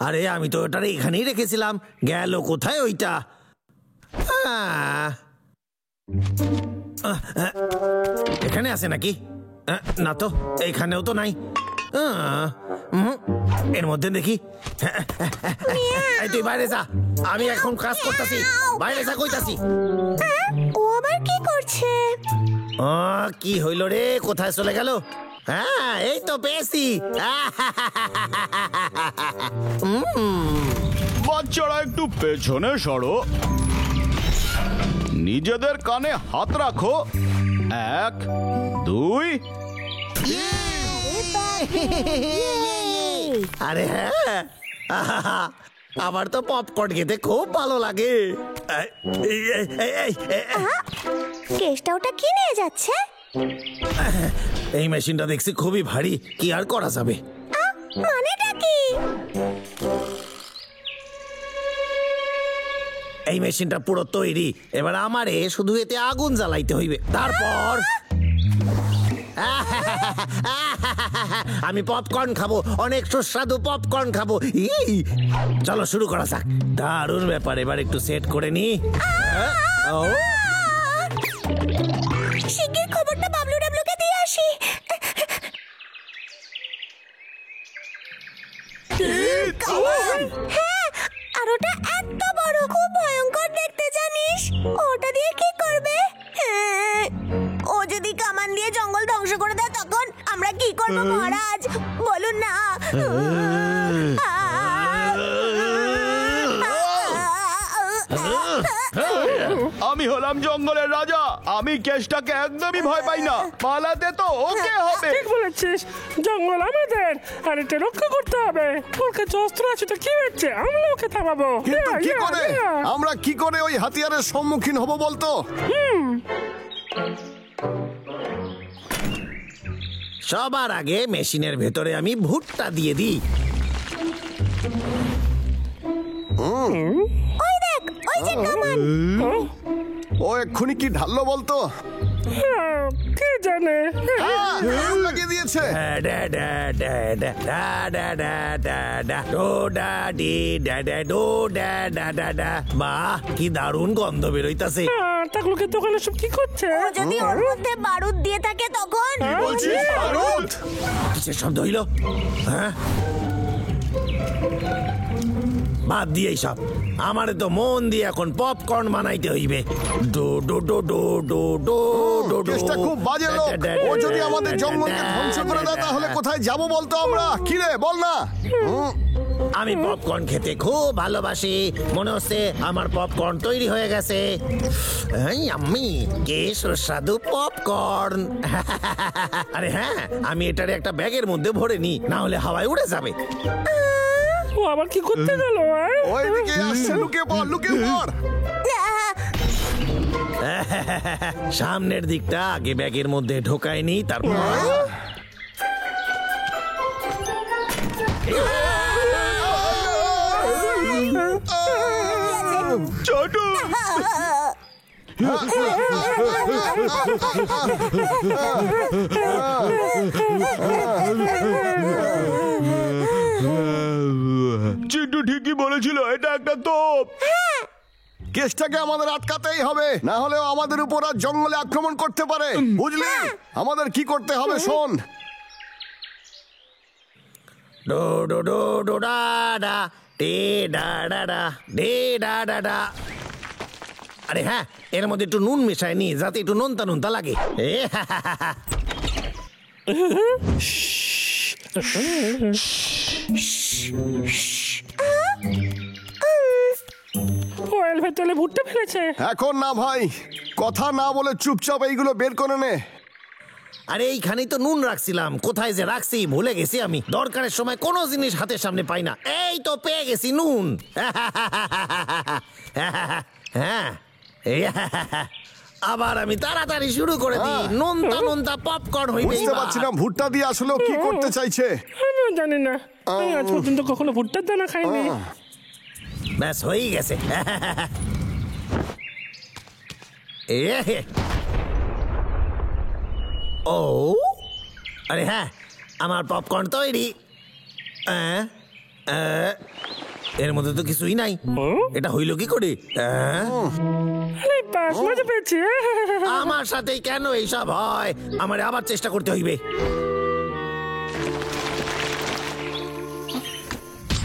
আরে আমি তো ওটা এখানেই রেখেছিলাম, গেল কোথায় ওইটা? এখানে আছে নাকি? না তো, এখানেও তো নাই। এর মধ্যে দেখি। তুই বাইরে যা, আমি এখন কাজ করতেছি। বাইরে যা কইতাছি। ও আবার কি করছে? কি হইল রে? কোথায় চলে গেল? হ্যাঁ, এই তো পেয়েছি। বাচ্চারা একটু পেছনে সরো, নিজেদের কানে হাত রাখো। 1 2। আরে হ্যাঁ, আমার তো পপকর্ন খেতে খুব ভালো লাগে। কেসটা ওটা কি নিয়ে যাচ্ছে? এই মেশিনটা দেখছি খুবই ভারী, কি আর করা যাবে? মানেটা কি? এই মেশিনটা পুরো তৈরি, এবার আমারে শুধু এতে আগুন জ্বালাইতে হইবে, তারপর আমি পপকর্ন খাবো, অনেক সুস্বাদু পপকর্ন খাবো। চলো শুরু করা যাক। দারুণ ব্যাপার, এবার একটু সেট করে নি। শিগগির খবরটা বাবলু ডাবলুকে দিয়ে আসি। হ্যাঁ, আর ওটা এত বড়, খুব ভয়ঙ্কর দেখতে, জানিস? ওটা দিয়ে কি করবে? ও যদি কামান দিয়ে জঙ্গল ধ্বংস করে দেয় তখন আমরা কি করব মহারাজ? বলুন না। আমি হলাম জঙ্গলের রাজা, আমি কেষ্টাকে একদমই ভয় পাই না। পালাতে তো ওকে হবে। ঠিক বলেছিস, জঙ্গল আমাদের, আর এটা রক্ষা করতে হবে। ওর কাছে অস্ত্র আছে তো কি হচ্ছে, আমরা ওকে থামাবো। কিন্তু কি করে, আমরা কি করে ওই হাতিয়ারের সম্মুখীন হব বলতো? সবার আগে মেশিনের ভেতরে আমি ভুট্টা দিয়ে দিই। ওই দেখ, ওই যে কামান। ও এক্ষুনি কি ঢাললো বলতো? কে জানে। লাগিয়ে দিয়েছে। বাহ, কি দারুণ গন্ধ বেরোইতাছে। টাকলুকে দোকানে সব কি করছে? ও যদি ওর মধ্যে বারুদ দিয়ে থাকে তখন? বলছিস বারুদ? কিসের শব্দ হইল? হ্যাঁ, বাদ দিয়ে সব, আমারে তো মন দিয়ে এখন পপকর্ন বানাইতে হইবে। ডো ডো ডো ডো ডো ডো ডো ডো। কেসটা খুব বাজে লোক, ও যদি আমাদের জঙ্গলকে ধ্বংস করে দেয় তাহলে কোথায় যাব বলতো আমরা? কি রে বল না। আমি পপকর্ন খেতে খুব ভালোবাসি, মনে হচ্ছে আমার পপকর্ন তৈরি হয়ে গেছে। আমি কে সুস্বাদু পপকর্ন। আরে হ্যাঁ, আমি এটারে একটা ব্যাগের মধ্যে ভরে নি, না হলে হাওয়ায় উড়ে যাবে। ও আবার কি করতে গেল? ওইদিকে আসছে, লুকিয়ে পড়, লুকিয়ে পড়। সামনের দিকটা আগে ব্যাগের মধ্যে ঢোকায়নি, তারপর ছোট চিন্টু ঠিকই বলেছিল, এটা একটা তোপ। কেসটাকে আমাদের আটকাতেই হবে, না হলেও আমাদের উপর আর জঙ্গলে আক্রমণ করতে পারে, বুঝলি? আমাদের কি করতে হবে শোন। ডো ডো ডো ডো ডা ডা ডে ডা ডা ডা ডে ডা ডা ডা। আরে হ্যাঁ, এর মধ্যে একটু নুন মেশায় নি, যাতে একটু নোনতা নোনতা লাগে। ওয়েল ভেতরে ভুট্টা ফেলেছে। এখন না ভাই, কথা না বলে চুপচাপ এইগুলো বের করে নে। আরে এইখানেই তো নুন রাখছিলাম, কোথায় যে রাখছি ভুলে গেছি আমি। দরকারের সময় কোনো জিনিস হাতের সামনে পাই না। এই তো পেয়ে গেছি নুন। হ্যাঁ, আবার আমি তাড়াতাড়ি শুরু করে দিই। নোনতা নোনতা পপকর্ন হইবে। বুঝতে পারছি না ভুট্টা দিয়ে আসলে কি করতে চাইছে। আমিও জানি না, আমি আজ পর্যন্ত কখনো ভুট্টার দানা খাইনি। ব্যাস হয়ে গেছে। ও আরে হ্যাঁ, আমার পপকর্ন তৈরি। এর মধ্যে তো কিছুই নাই। এটা হইল কি করে? আরে বাস মজা পেয়েছি। আমার সাথেই কেন এইসব হয়? আমার আবার চেষ্টা করতে হইবে।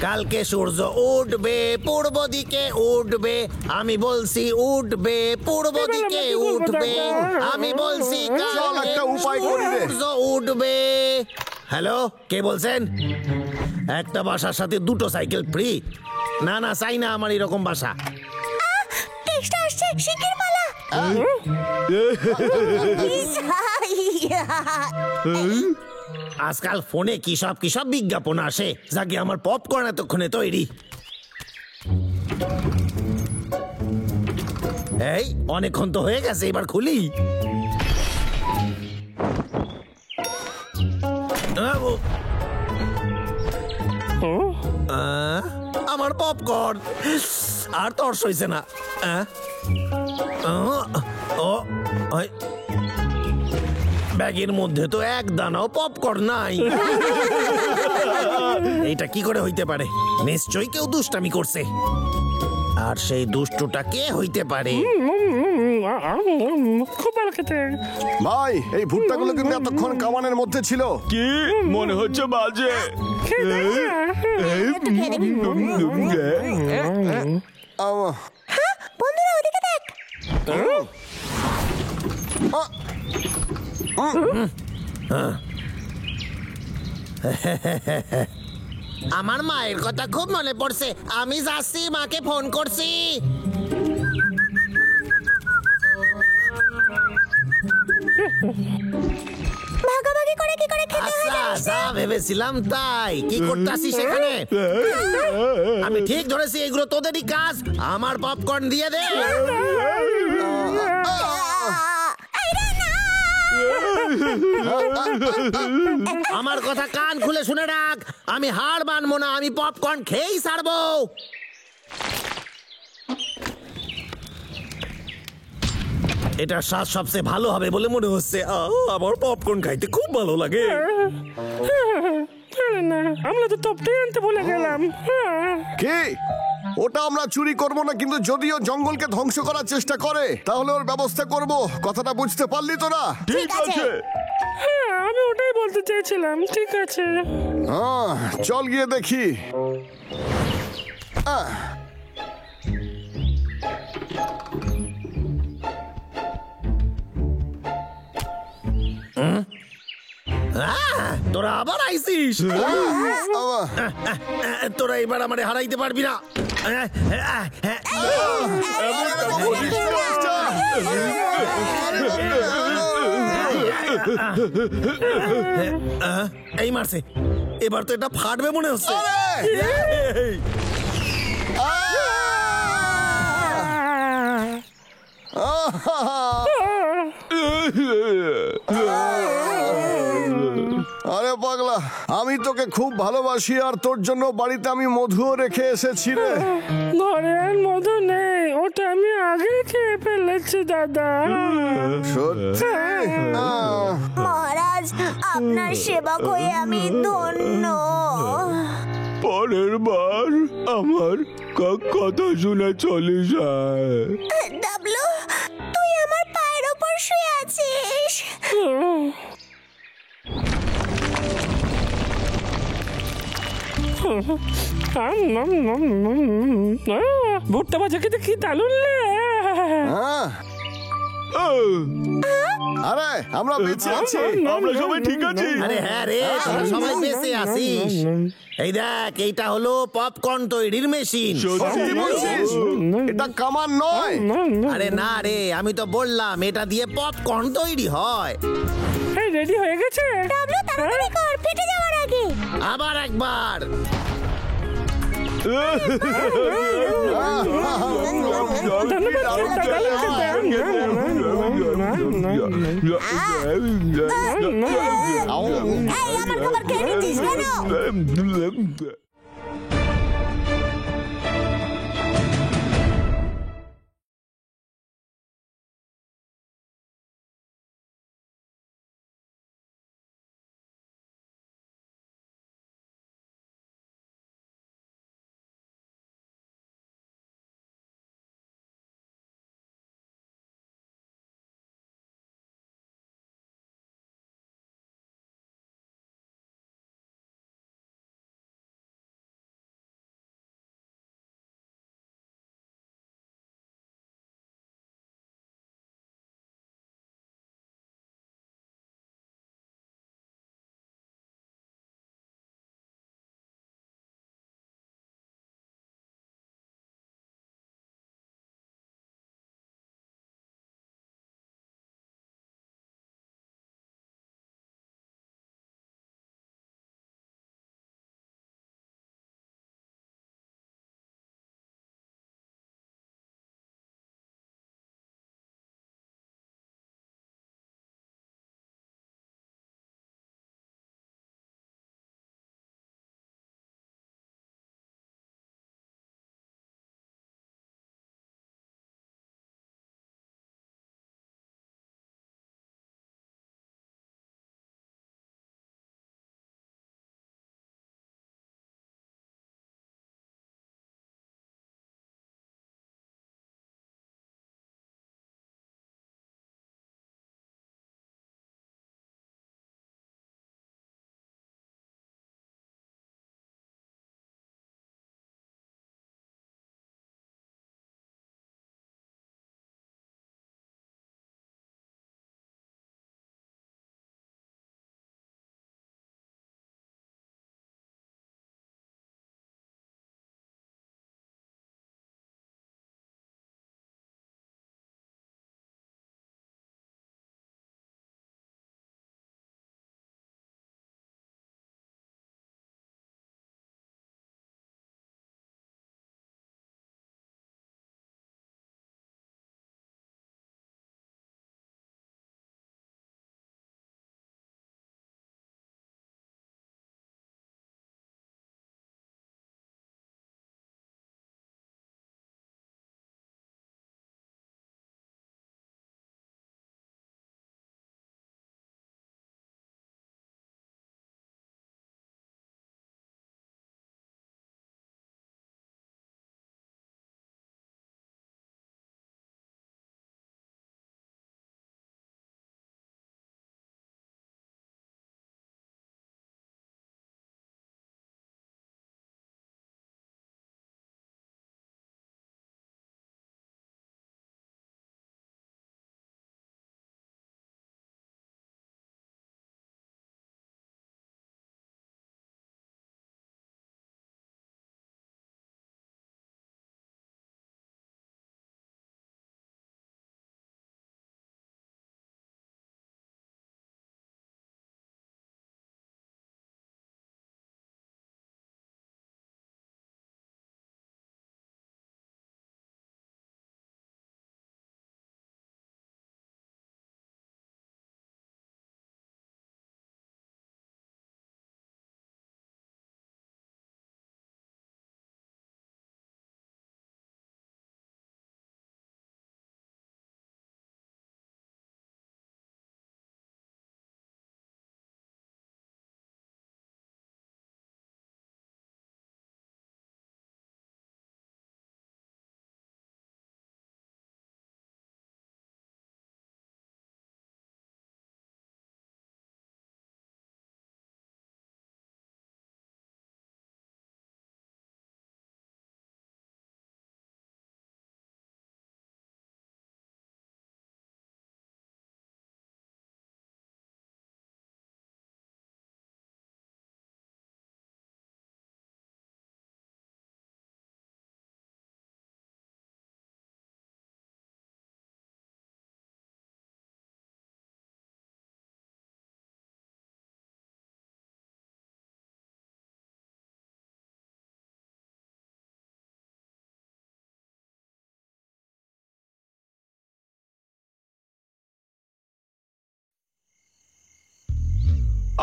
কালকে সূর্য উঠবে পূর্ব দিকে উঠবে, আমি বলছি উঠবে পূর্ব দিকে উঠবে, আমি বলছি চল কালকে একটা উপায় করি রে। সূর্য উঠবে। হ্যালো, কে বলছেন? একটা বাসার সাথে দুটো সাইকেল ফ্রি? না না, চাই না আমার এরকম বাসা। কেষ্টা আসছে, শিকের মালা। আজকাল ফোনে কি সব বিজ্ঞাপন আসে, যাকে আমার পপকর্ন এতক্ষণে তৈরি। এই অনেকক্ষণ তো হয়ে গেছে, এবার খুলি। আমার পপকর্ন আর তর্স হইছে না। ব্যাগের মধ্যে তো এক দানাও পপকর্ন নাই। এটা কি করে হইতে পারে? নিশ্চয়ই কেউ দুষ্টামি করছে। আর সেই দুষ্টুটা কে হইতে পারে? খুব ভালো খেতে। ভাই, এই ভুট্টাগুলো কিন্তু এতক্ষণ কামানের মধ্যে ছিল। কি মনে হচ্ছে বাজে? আহ, বন্ধুরা ওদিকে দেখ। আমার মায়ের কথা খুব মনে পড়ছে, আমি যাচ্ছি, মাকে ফোন করছি। ভাগাভাগি করে কি করে খেতে হয় আচ্ছা জানিস? যা ভেবেছিলাম তাই। কি করতেছিস সেখানে? আমি ঠিক ধরেছি, এগুলো তোদেরই কাজ। আমার পপকর্ন দিয়ে দে। আমার কথা কান খুলে শুনে রাখ, আমি হার মানবো না, আমি পপকর্ন খেয়েই ছাড়বো। এটা স্বাদ সবচেয়ে ভালো হবে বলে মনে হচ্ছে। আমার পপকর্ন খাইতে খুব ভালো লাগে। আরে না, আমরা তো টপটাই আনতে ভুলে গেলাম। কি? ওটা আমরা চুরি করব না, কিন্তু যদিও জঙ্গলকে ধ্বংস করার চেষ্টা করে তাহলে ওর ব্যবস্থা করব। কথাটা বুঝতে পারলি তোরা? ঠিক আছে। হ্যাঁ, আমি ওটাই বলতে চেয়েছিলাম। ঠিক আছে। চল গিয়ে দেখি। তোরা আবার আইসিস? তোরা এবার আমারে হারাইতে পারবি না। এই মারছে, এবার তো এটা ফাটবে মনে হচ্ছে। আরে পাগলা, আমি তোকে খুব ভালোবাসি আর তোর জন্য বাড়িতে আমি মধুও রেখে এসেছি রে। ঘরে আর মধু নেই, ওটা আমি আগে খেয়ে ফেলেছি দাদা। সত্যি? মহারাজ, আপনার সেবক হয়ে আমি ধন্য। পরের বার আমার কথা শুনে চলে যায়। ডাবলু, তুই আমার পায়ের ওপর শুয়ে আছিস। ভুট্টা ভাজা খেতে কি দারুণ রে। আরে আমরা বেঁচে আছি। আমরা সবাই ঠিক আছি। আরে হ্যাঁ রে, তোরা সবাই বেঁচে আছিস। এই দেখ, এইটা হলো পপকর্ন তৈরির মেশিন। সত্যি বলছিস? এটা কামান নয়? আরে না রে, আমি তো বললাম এটা দিয়ে পপকর্ন তৈরি হয়। এই রেডি হয়ে গেছে? ডাবলু, তাড়াতাড়ি কর, ফেটে যাওয়ার আগে। আবার একবার। এই, আমার খাবার খেয়ে নিচ্ছিস কেন?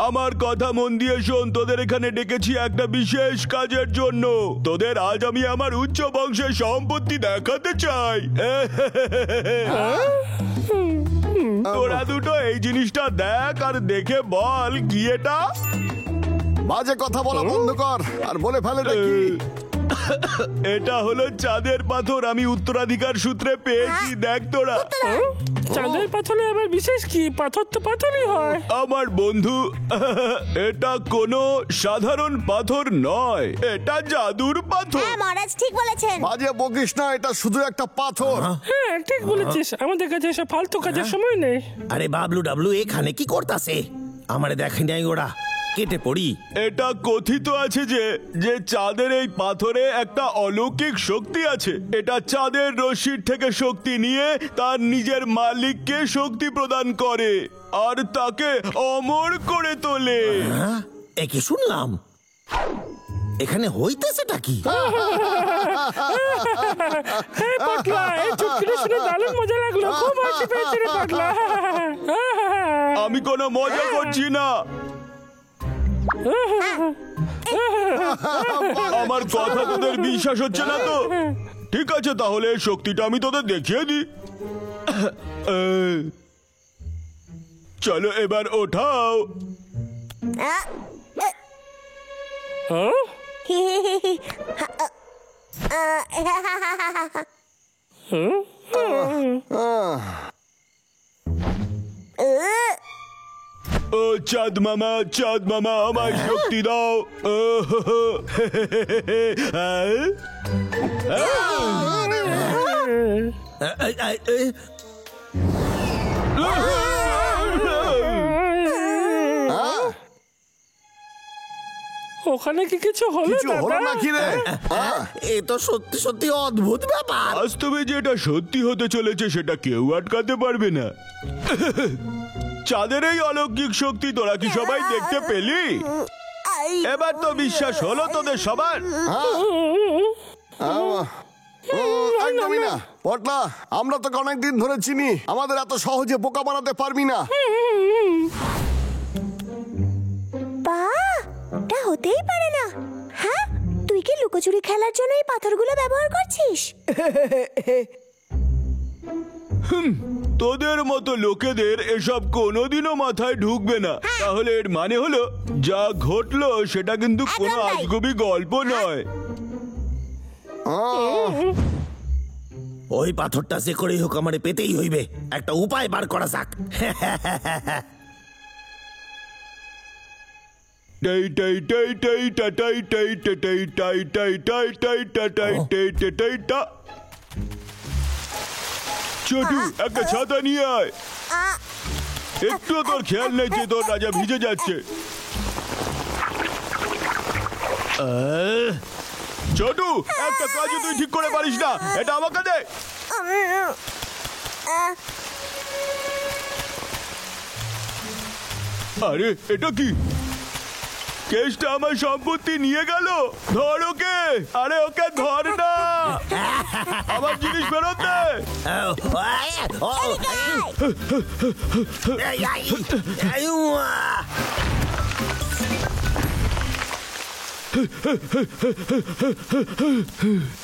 আমার কথা মন দিয়ে শোন, তোদের এখানে ডেকেছি একটা বিশেষ কাজের জন্য। তোদের আজ আমি আমার উচ্চ বংশের সম্পত্তি দেখাতে চাই। তোরা দুটো এই জিনিসটা দেখ আর দেখে বল কি এটা। বাজে কথা বলা বন্ধ কর আর বলে ফেলে দেখি। এটা হলো চাঁদের পাথর, আমি উত্তরাধিকার সূত্রে পেয়েছি। দেখ তোরা। চাঁদের পাথরে আবার বিশেষ কি? পাথর তো পাথরই হয়। আমার বন্ধু, এটা কোনো সাধারণ পাথর নয়, এটা জাদুর পাথর। হ্যাঁ মহারাজ ঠিক বলেছেন। বাজে বকিস না, এটা শুধু একটা পাথর। হ্যাঁ ঠিক বলেছিস, আমাদের কাছে এসব ফালতু কাজের সময় নেই। আরে বাবলু ডাবলু এখানে কি করতাছে? আমারে দেখে নাই ওরা, কেটে পড়ি। এটা কথিত আছে যে চাঁদের এই পাথরে একটা অলৌকিক শক্তি আছে। এটা চাঁদের রশ্মির থেকে শক্তি নিয়ে তার নিজের মালিককে শক্তি প্রদান করে আর তাকে অমর করে তোলে। হ্যাঁ একে শুনলাম, এখানে হইতেছেটা কি? এই পাগলা, এই চুটকিটা শুনে দারুণ মজা লাগলো, খুব হাসি পেয়েছে রে পাগলা। আমি কোনো মজা করছি না, আমার কথা তোদের বিশ্বাস হচ্ছে না তো? ঠিক আছে, তাহলে এই শক্তিটা আমি তোদের দেখিয়ে দিই। চলো এবার ওঠাও। আহ, হ্যাঁ? ও চাঁদ মামা, চাঁদ মামা, আমার শক্তি দাও। ও হো হো। ওখানে কি কিছু হলো কিছু হলো দাদা? নাকি রে? এ তো সত্যি সত্যি অদ্ভুত ব্যাপার। বাস্তবে যেটা সত্যি হতে চলেছে সেটা কেউ আটকাতে পারবে না। চাঁদের এই অলৌকিক শক্তি তোরা কি সবাই দেখতে পেলি? এবার তো বিশ্বাস হলো তোদের সবার? একদমই না পটলা, আমরা তোকে অনেকদিন ধরে চিনি, আমাদের এত সহজে বোকা বানাতে পারবি না। বাহ, এটা হতেই পারে না। হ্যাঁ, তুই কি লুকোচুরি খেলার জন্য এই পাথরগুলো ব্যবহার করছিস? তোদের মতো লোকেদের এসব কোনোদিনও মাথায় ঢুকবে না। তাহলে এর মানে হলো যা ঘটলো সেটা কিন্তু কোনো একদম তাই। আজগুবি গল্প নয়। ওই পাথরটা যে করেই হোক আমারে পেতেই হইবে, একটা উপায় বার করা যাক। টাই টাই টাই টাই টা টাই টাই টা টাই টাই টাই টাই টাই টা টাই টাই টা টাই টা। ছোটু, একটা ছাতা নিয়ে আয়। একটু তোর খেয়াল নেই যে তোর রাজা ভিজে যাচ্ছে। ছোটু, একটা কাজ তুই ঠিক করে পারিস না, এটা আমাকে দে। আরে এটা কি? কেসটা আমার সম্পত্তি নিয়ে গেল। ধর ওকে। আরে ওকে ধর না, আমার জিনিস ফেরত দে।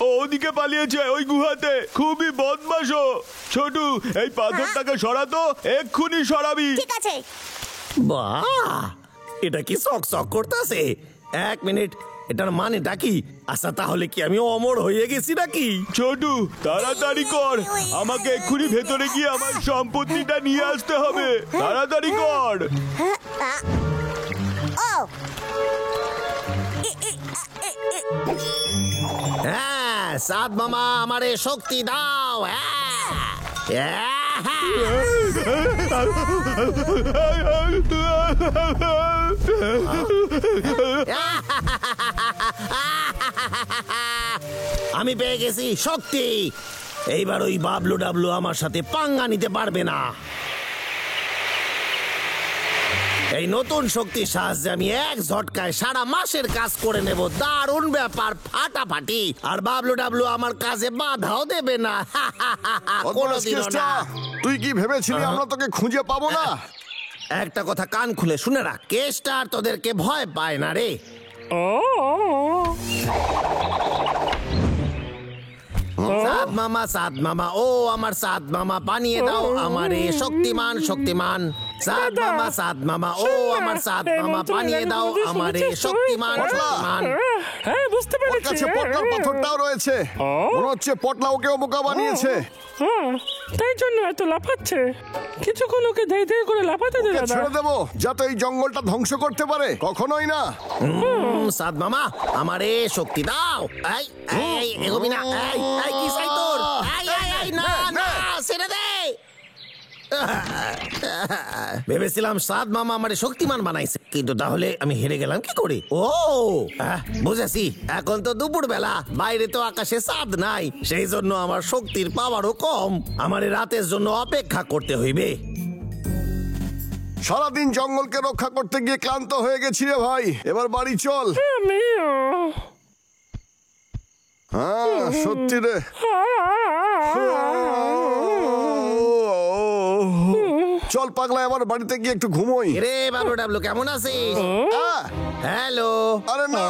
ও ওদিকে পালিয়েছে ওই গুহাতে, খুবই বদমাশ ও। ছোটু, এই পাথরটাকে সরাতো, এক্ষুনি সরাবি। ঠিক আছে। বাহ, এটা কি শক শক করতেছে? এক মিনিট, এটার মানেটা কি? আচ্ছা তাহলে কি আমি অমর হয়ে গেছি নাকি? ছোটু, তাড়াতাড়ি কর, আমাকে এক্ষুনি ভেতরে গিয়ে আমার সম্পত্তিটা নিয়ে আসতে হবে। তাড়াতাড়ি কর। ও হ্যাঁ সাদ মামা, আমারে শক্তি দাও। আমি পেয়ে গেছি শক্তি। এইবার ওই বাবলু ডাবলু আমার সাথে পাঙ্গা নিতে পারবে না। এই নতুন শক্তির সাহায্যে আমি এক ঝটকায় সারা মাসের কাজ করে নেব। দারুণ ব্যাপার, ফাটাফাটি। আর বাবলু ডাবলু আমার কাজে বাধাও দেবে না। কোনোদিনও না। তুই কি ভেবেছিলি আমরা তোকে খুঁজে পাবো না? একটা কথা কান খুলে শুনে রাখ, কেসটা আর তোদেরকে ভয় পায় না রে। ও সাদ মামা, ও আমার সাদ মামা, বানিয়ে দাও আমারে শক্তিমান শক্তিমান। সাদ মামা, ও আমার সাদ মামা, বানিয়ে দাও আমারে শক্তিমান শক্তিমান। হ্যাঁ, বুঝতে ওর পেরেছি। কাছে পটলার পাথরটাও রয়েছে। মনে হচ্ছে পটলা ওকেও বোকা বানিয়েছে। হ্যাঁ, তাই জন্য এত লাফাচ্ছে। কিছুক্ষণ ওকে ধীরে ধীরে করে লাফাতে দে ওকে দাদা। ছেড়ে দেবো যাতে এই জঙ্গলটা ধ্বংস করতে পারে? কখনোই না। সাদ মামা, আমারে শক্তি দাও। এই এই এগোবি না। এই এই কি চাই তোর? এই এই এই না না, ছেড়ে দে। ভেবেছিলাম সাদ মামা আমারে শক্তিমান বানাইছে, কিন্তু তাহলে আমি হেরে গেলাম কি করে? ও বুঝেছি, এখন তো দুপুর বেলা, বাইরে তো আকাশে চাঁদ নাই, সেই জন্য আমার শক্তির পাওয়ারও কম। আমারে রাতের জন্য অপেক্ষা করতে হইবে। সারাদিন জঙ্গলকে রক্ষা করতে গিয়ে ক্লান্ত হয়ে গেছি রে ভাই, এবার বাড়ি চল। আমিও। হ্যাঁ সত্যি রে। চল পাগলা, এবার বাড়িতে গিয়ে একটু ঘুমোই। রে বাবলু ডাবলু, কেমন আছিস? হ্যালো। আরে না,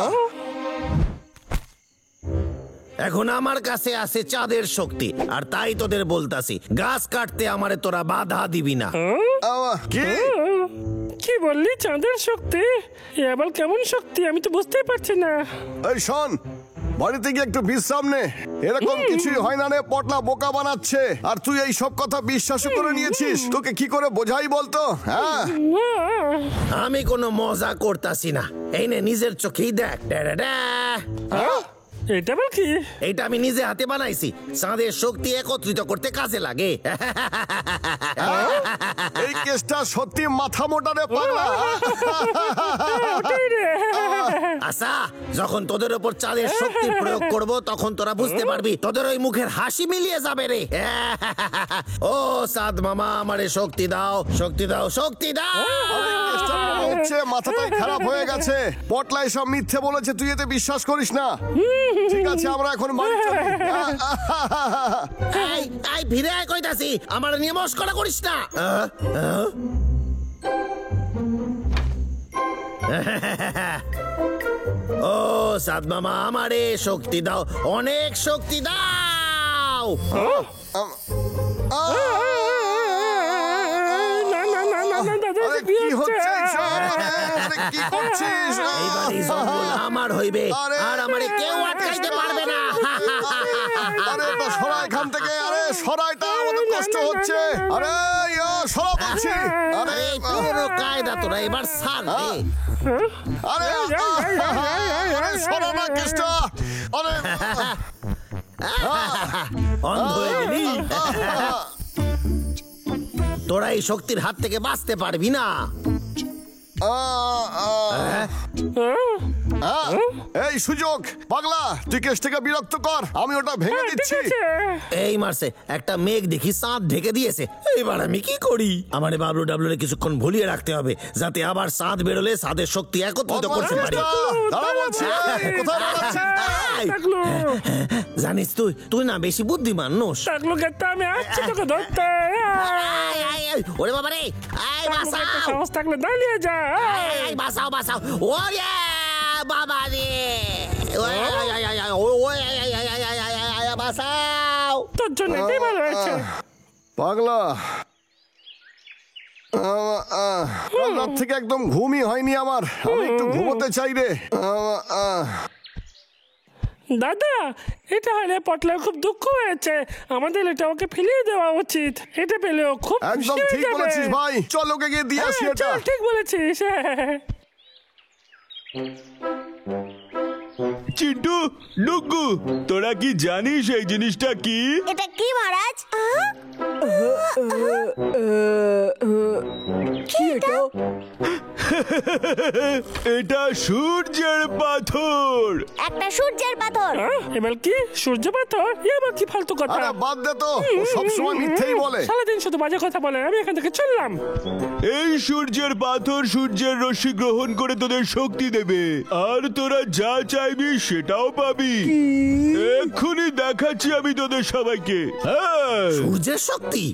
এখন আমার কাছে আছে চাঁদের শক্তি, আর তাই তোদের বলতাছি, গাছ কাটতে আমারে তোরা বাধা দিবি না। কি? কি বললি? চাঁদের শক্তি? এ আবার কেমন শক্তি? আমি তো বুঝতেই পারছি না। এই শোন, বাড়িতে গিয়ে একটু বিশ্রাম নে। এরকম কিছুই হয় না রে, পটলা বোকা বানাচ্ছে, আর তুই এই সব কথা বিশ্বাস করে নিয়েছিস। তোকে কি করে বোঝাই বলতো? হ্যাঁ, আমি কোনো মজা করতাছি না, এই নে নিজের চোখেই দেখ। ড্যাডাডা। এটা বল কি? এইটা আমি নিজে হাতে বানাইছি, চাঁদের শক্তি একত্রিত করতে কাজে লাগে। এই কেসটা সত্যি মাথা মোটা রে পাগলা। ওটাই রে। আচ্ছা, যখন তোদের উপর চাঁদের শক্তি প্রয়োগ করব, তখন তোরা বুঝতে পারবি, তোদের ওই মুখের হাসি মিলিয়ে যাবে রে। ও সাদ মামা, আমারে শক্তি দাও, শক্তি দাও, শক্তি দাও। কেসটা মনে হচ্ছে মাথাটাই খারাপ হয়ে গেছে। পটলা সব মিথ্যে বলেছে, তুই এতে বিশ্বাস করিস না। ঠিক আছে, আমরা এখন বাড়ি চলি। এই এই ফিরে আয় কইতাছি, আমার নিয়ে মস্করা করিস না। ও সাদ মামা, আমারে শক্তি দাও, অনেক শক্তি দাও। না না না না না দাদা, আরে কি কি হচ্ছে হচ্ছে? এইসব? আরে কি করছিস? এইবার এই জঙ্গল আমার হইবে, আরে, আর আমারে কেউ আটকাইতে পারবে না। আরে এটা সরা এখান থেকে। আরে সরাইটা, আমাদের কষ্ট হচ্ছে। আরে সরা বলছি। আরে আরে পুরো কায়দা তোরা এবার ছাড় রে। আরে আরে সরা না কেসটা। আরে অন্ধ হয়ে গেলি? তোরা এই শক্তির হাত থেকে বাঁচতে পারবি না। এই সুযোগ পাগলা, তুই কেসটাকে বিরক্ত কর, আমি ওটা ভেঙে দিচ্ছি। এই মারছে, একটা মেঘ দেখি চাঁদ ঢেকে দিয়েছে। এইবার আমি কি করি? আমারে বাবলু ডাবলুরে কিছুক্ষণ ভুলিয়ে রাখতে হবে, যাতে আবার চাঁদ বেরোলে চাঁদের শক্তি একত্রিত করতে পারি। দাঁড়া বলছি, কোথায় পালাচ্ছিস? এই, টাকলু, জানিস তুই না বেশি বুদ্ধিমান নোস। টাকলু গেটটা, আমি আসছি তোকে ধরতে। ওরে বাবা রে, এই বাঁচাও, সাহস থাকলে দাঁড়িয়ে যা। এই বাঁচাও বাঁচাও। ওরে বাবা রে, বাঁচাও। তোর জন্য এটাই ভালো হয়েছে। পাগলা, কাল রাত থেকে একদম ঘুমই হয়নি আমার। আমি একটু ঘুমোতে চাই রে। দাদা, এটা হলে পটলার খুব দুঃখ হয়েছে। আমাদের এটা ওকে ফিরিয়ে দেওয়া উচিত। এটা পেলে ও খুব একদম খুশি হয়ে ঠিক যাবে। বলেছিস ভাই, চল ওকে গিয়ে দিয়ে আসি হ্যাঁ, এটা। চল, ঠিক বলেছিস। চিন্টু, ডুগু, তোরা কি জানিস এই জিনিসটা কি? এটা কি মহারাজ? কি এটা? এটা সূর্যের পাথর। একটা সূর্যের পাথর। এবার কি সূর্য পাথর? এবার কি ফালতু কথা? আরে বাদ দে তো, ও সবসময় মিথ্যেই বলে। সারাদিন শুধু বাজে কথা বলে। আমি এখান থেকে চললাম। এই সূর্যের পাথর সূর্যের রশ্মি গ্রহণ করে তোদের শক্তি দেবে, আর তোরা যা চাইবি সেটাও পাবি। এক্ষুনি দেখাচ্ছি আমি তোদের সবাইকে। হ্যাঁ, সূর্যের শক্তি।